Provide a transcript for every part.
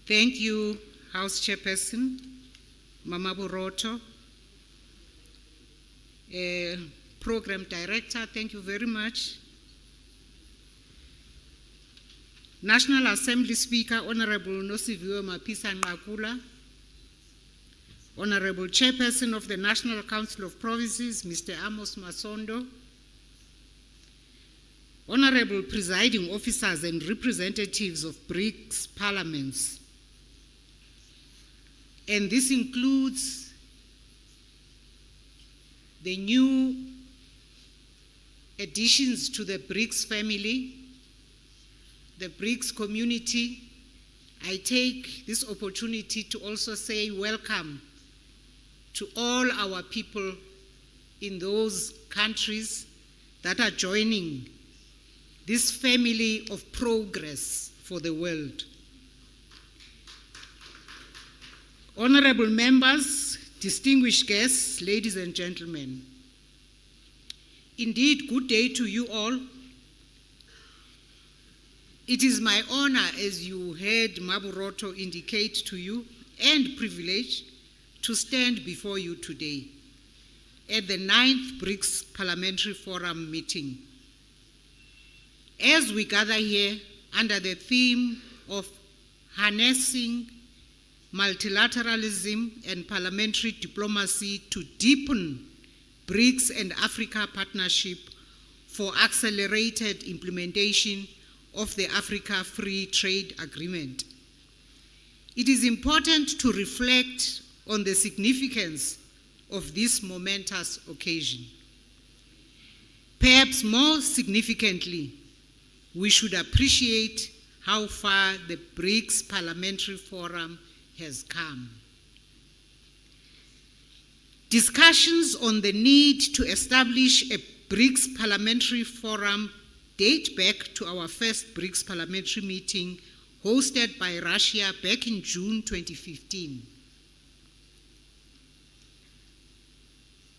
Thank you, House Chairperson, Mama Boroto. Program Director, thank you very much. National Assembly Speaker, Honorable Nosiviwe Mapisa Nqakula. Honorable Chairperson of the National Council of Provinces, Mr. Amos Masondo. Honorable Presiding Officers and Representatives of BRICS Parliaments. And this includes the new additions to the BRICS family, the BRICS community. I take this opportunity to also say welcome to all our people in those countries that are joining this family of progress for the world. Honorable members, distinguished guests, ladies and gentlemen, indeed, good day to you all. It is my honor, as you heard Maboroto indicate to you, and privilege to stand before you today at the 9th BRICS Parliamentary Forum meeting. As we gather here under the theme of harnessing multilateralism and parliamentary diplomacy to deepen BRICS and Africa partnership for accelerated implementation of the Africa Free Trade Agreement. It is important to reflect on the significance of this momentous occasion. Perhaps more significantly, we should appreciate how far the BRICS Parliamentary Forum has come. Discussions on the need to establish a BRICS Parliamentary Forum date back to our first BRICS Parliamentary meeting hosted by Russia back in June 2015.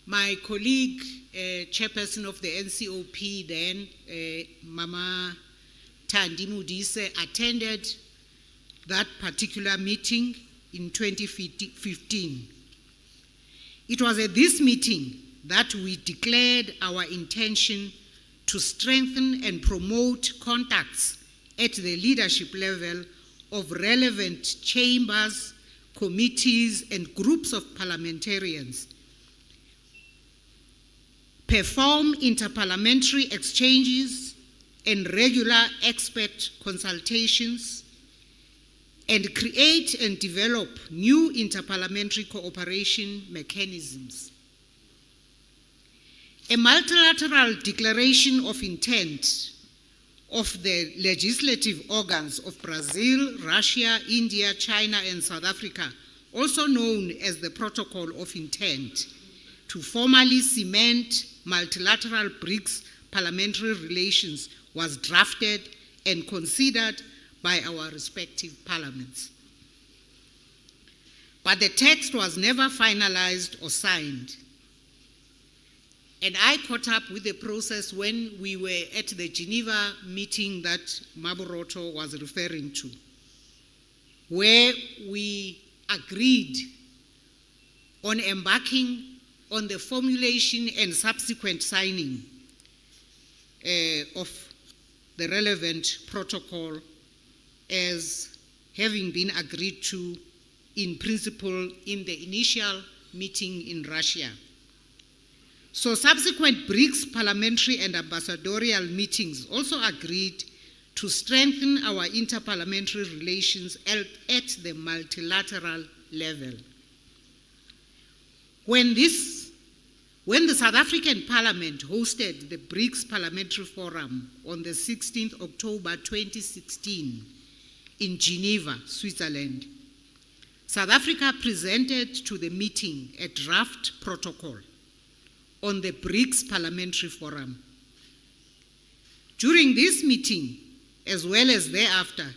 My colleague, chairperson of the NCOP then, Mama Thandi Modise, attended that particular meeting in 2015. It was at this meeting that we declared our intention to strengthen and promote contacts at the leadership level of relevant chambers, committees, and groups of parliamentarians, perform interparliamentary exchanges and regular expert consultations, and create and develop new interparliamentary cooperation mechanisms. A multilateral declaration of intent of the legislative organs of Brazil, Russia, India, China, and South Africa, also known as the Protocol of Intent, to formally cement multilateral BRICS parliamentary relations was drafted and considered by our respective parliaments. But the text was never finalized or signed. And I caught up with the process when we were at the Geneva meeting that Maboroto was referring to, where we agreed on embarking on the formulation and subsequent signing of the relevant protocol as having been agreed to in principle in the initial meeting in Russia. So subsequent BRICS parliamentary and ambassadorial meetings also agreed to strengthen our interparliamentary relations at the multilateral level. When the South African Parliament hosted the BRICS Parliamentary Forum on the 16th October 2016 in Geneva, Switzerland, South Africa presented to the meeting a draft protocol on the BRICS Parliamentary Forum. During this meeting, as well as thereafter,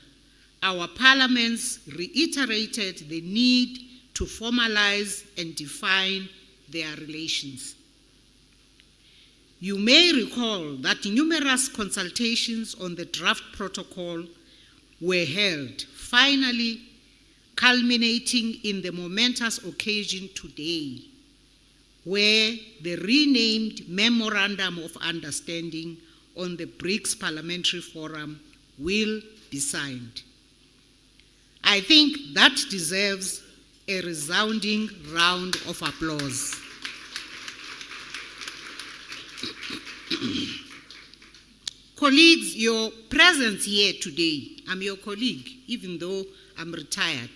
our parliaments reiterated the need to formalize and define their relations. You may recall that numerous consultations on the draft protocol were held. Finally, culminating in the momentous occasion today, where the renamed Memorandum of Understanding on the BRICS Parliamentary Forum will be signed. I think that deserves a resounding round of applause. Colleagues, your presence here today, I'm your colleague, even though I'm retired.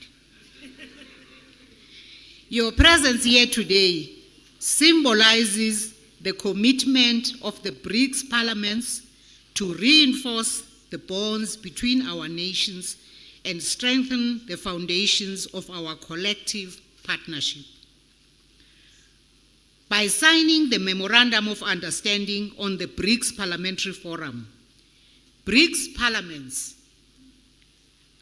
Your presence here today symbolizes the commitment of the BRICS parliaments to reinforce the bonds between our nations and strengthen the foundations of our collective partnership. By signing the Memorandum of Understanding on the BRICS Parliamentary Forum, BRICS parliaments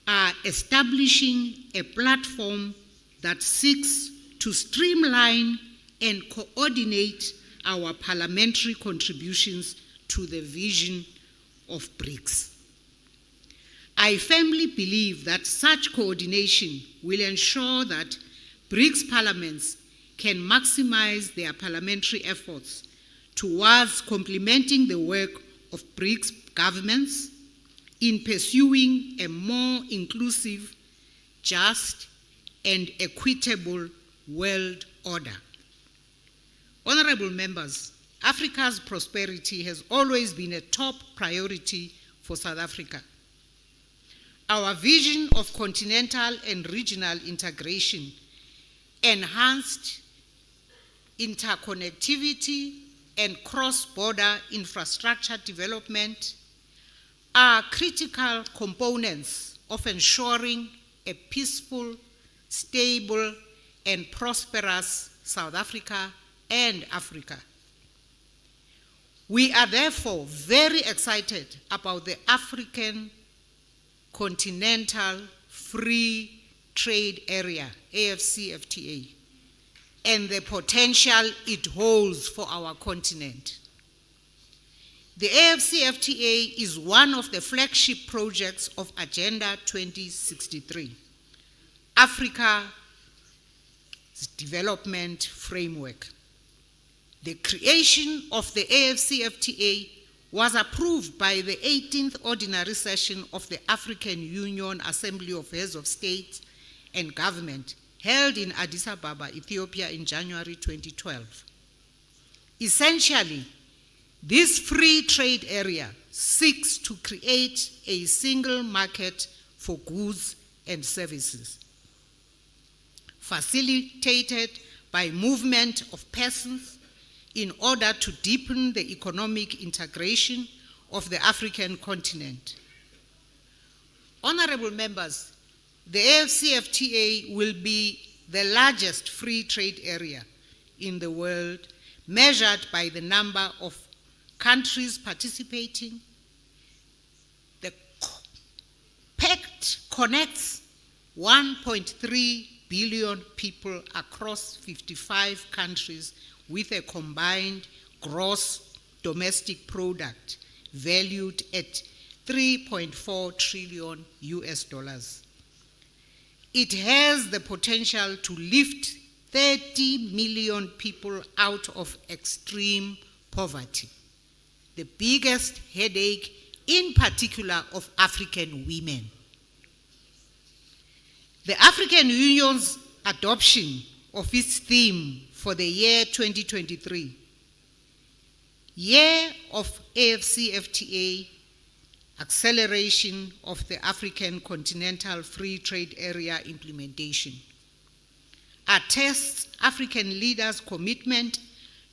are establishing a platform that seeks to streamline and coordinate our parliamentary contributions to the vision of BRICS. I firmly believe that such coordination will ensure that BRICS parliaments can maximize their parliamentary efforts towards complementing the work of BRICS governments in pursuing a more inclusive, just, and equitable world order. Honorable members, Africa's prosperity has always been a top priority for South Africa. Our vision of continental and regional integration, enhanced interconnectivity, and cross-border infrastructure development are critical components of ensuring a peaceful, stable, and prosperous South Africa and Africa. We are therefore very excited about the African Continental Free Trade Area, AfCFTA, and the potential it holds for our continent. The AfCFTA is one of the flagship projects of Agenda 2063, Africa's development framework. The creation of the AfCFTA was approved by the 18th Ordinary Session of the African Union Assembly of Heads of State and Government, held in Addis Ababa, Ethiopia in January 2012. Essentially, this free trade area seeks to create a single market for goods and services, facilitated by movement of persons in order to deepen the economic integration of the African continent. Honorable members, the AfCFTA will be the largest free trade area in the world, measured by the number of countries participating. The pact connects 1.3 billion people across 55 countries with a combined gross domestic product valued at $3.4 trillion US. It has the potential to lift 30 million people out of extreme poverty, the biggest headache in particular of African women. The African Union's adoption of its theme for the year 2023, Year of AfCFTA, Acceleration of the African Continental Free Trade Area Implementation, attests African leaders' commitment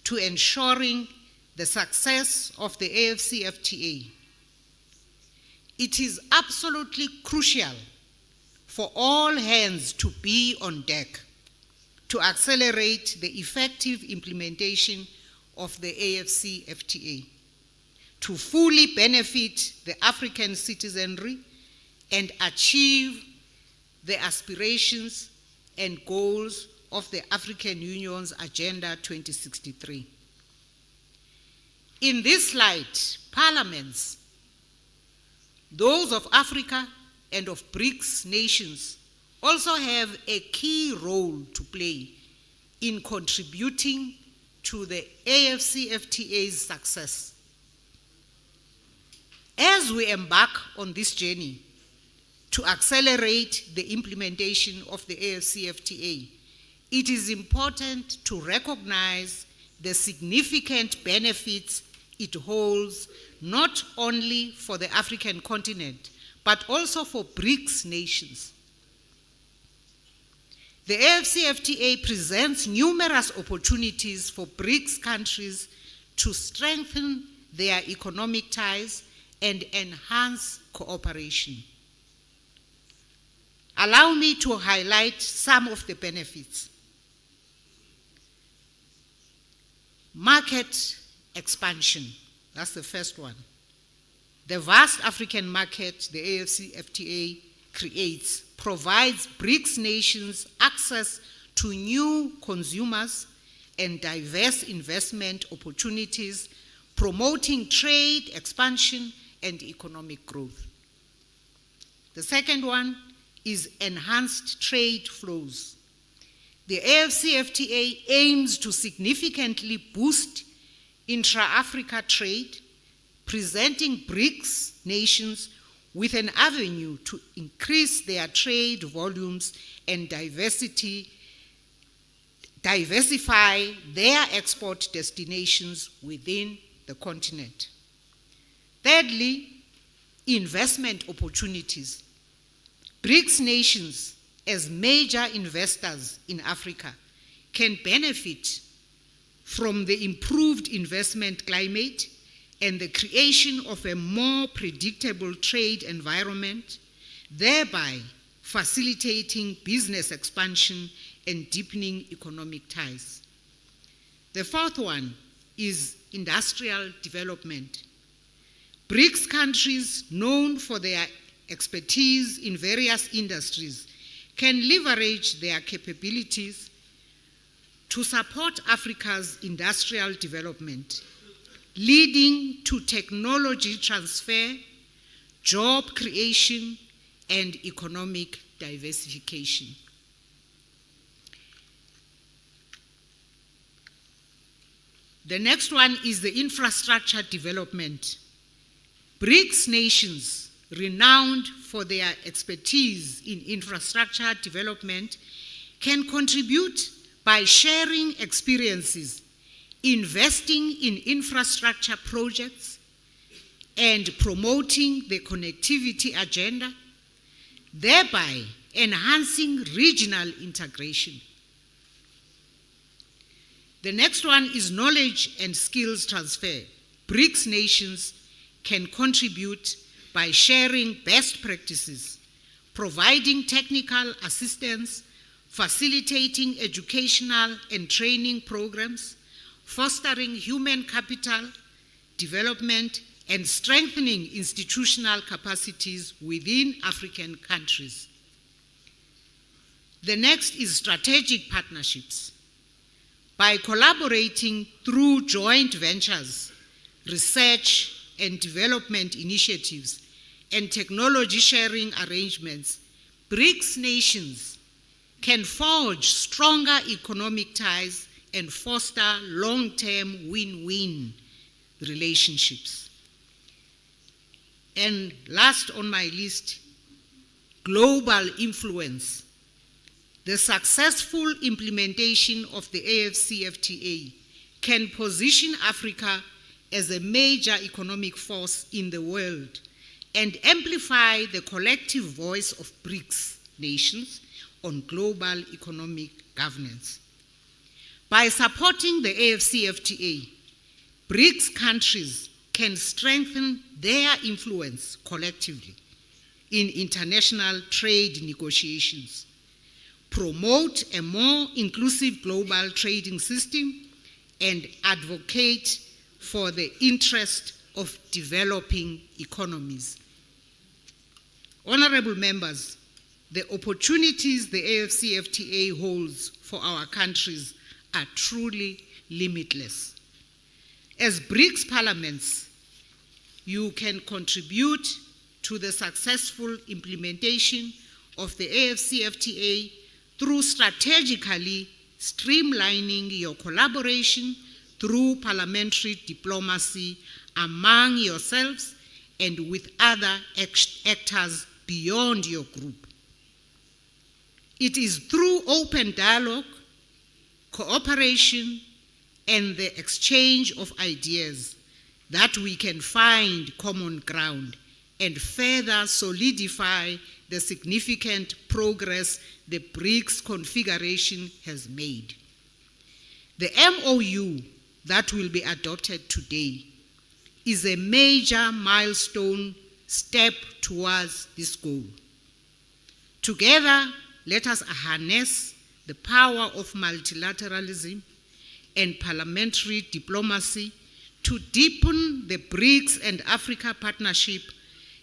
to ensuring the success of the AfCFTA. It is absolutely crucial for all hands to be on deck to accelerate the effective implementation of the AfCFTA, to fully benefit the African citizenry and achieve the aspirations and goals of the African Union's Agenda 2063. In this light, parliaments, those of Africa and of BRICS nations, also have a key role to play in contributing to the AFCFTA's success. As we embark on this journey to accelerate the implementation of the AFCFTA, it is important to recognize the significant benefits it holds not only for the African continent, but also for BRICS nations. The AFCFTA presents numerous opportunities for BRICS countries to strengthen their economic ties and enhance cooperation. Allow me to highlight some of the benefits. Market expansion, that's the first one. The vast African market the AFCFTA creates provides BRICS nations access to new consumers and diverse investment opportunities, promoting trade expansion and economic growth. The second one is enhanced trade flows. The AFCFTA aims to significantly boost intra-Africa trade, presenting BRICS nations with an avenue to increase their trade volumes and diversify their export destinations within the continent. Thirdly, investment opportunities. BRICS nations, as major investors in Africa, can benefit from the improved investment climate and the creation of a more predictable trade environment, thereby facilitating business expansion and deepening economic ties. The fourth one is industrial development. BRICS countries, known for their expertise in various industries, can leverage their capabilities to support Africa's industrial development, leading to technology transfer, job creation, and economic diversification. The next one is the infrastructure development. BRICS nations, renowned for their expertise in infrastructure development, can contribute by sharing experiences, investing in infrastructure projects, and promoting the connectivity agenda, thereby enhancing regional integration. The next one is knowledge and skills transfer. BRICS nations can contribute by sharing best practices, providing technical assistance, facilitating educational and training programs, fostering human capital development, and strengthening institutional capacities within African countries. The next is strategic partnerships. By collaborating through joint ventures, research and development initiatives, and technology sharing arrangements, BRICS nations can forge stronger economic ties and foster long-term win-win relationships. And last on my list, global influence. The successful implementation of the AFCFTA can position Africa as a major economic force in the world and amplify the collective voice of BRICS nations on global economic governance. By supporting the AFCFTA, BRICS countries can strengthen their influence collectively in international trade negotiations, promote a more inclusive global trading system, and advocate for the interest of developing economies. Honorable members, the opportunities the AFCFTA holds for our countries are truly limitless. As BRICS parliaments, you can contribute to the successful implementation of the AFCFTA through strategically streamlining your collaboration through parliamentary diplomacy among yourselves and with other actors beyond your group. It is through open dialogue, cooperation, and the exchange of ideas that we can find common ground and further solidify the significant progress the BRICS configuration has made. The MOU that will be adopted today is a major milestone step towards this goal. Together, let us harness the power of multilateralism and parliamentary diplomacy to deepen the BRICS and Africa partnership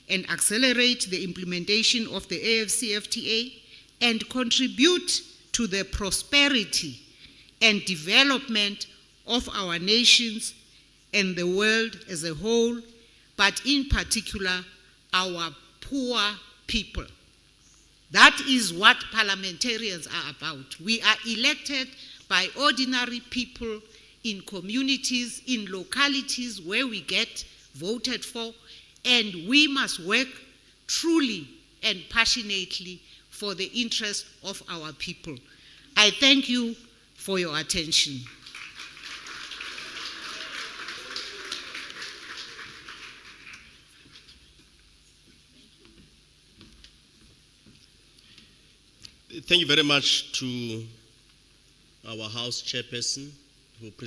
and accelerate the implementation of the AFCFTA and contribute to the prosperity and development of our nations and the world as a whole, but in particular, our poor people. That is what parliamentarians are about. We are elected by ordinary people in communities, in localities where we get voted for, and we must work truly and passionately for the interest of our people. I thank you for your attention. Thank you very much to our House Chairperson who presented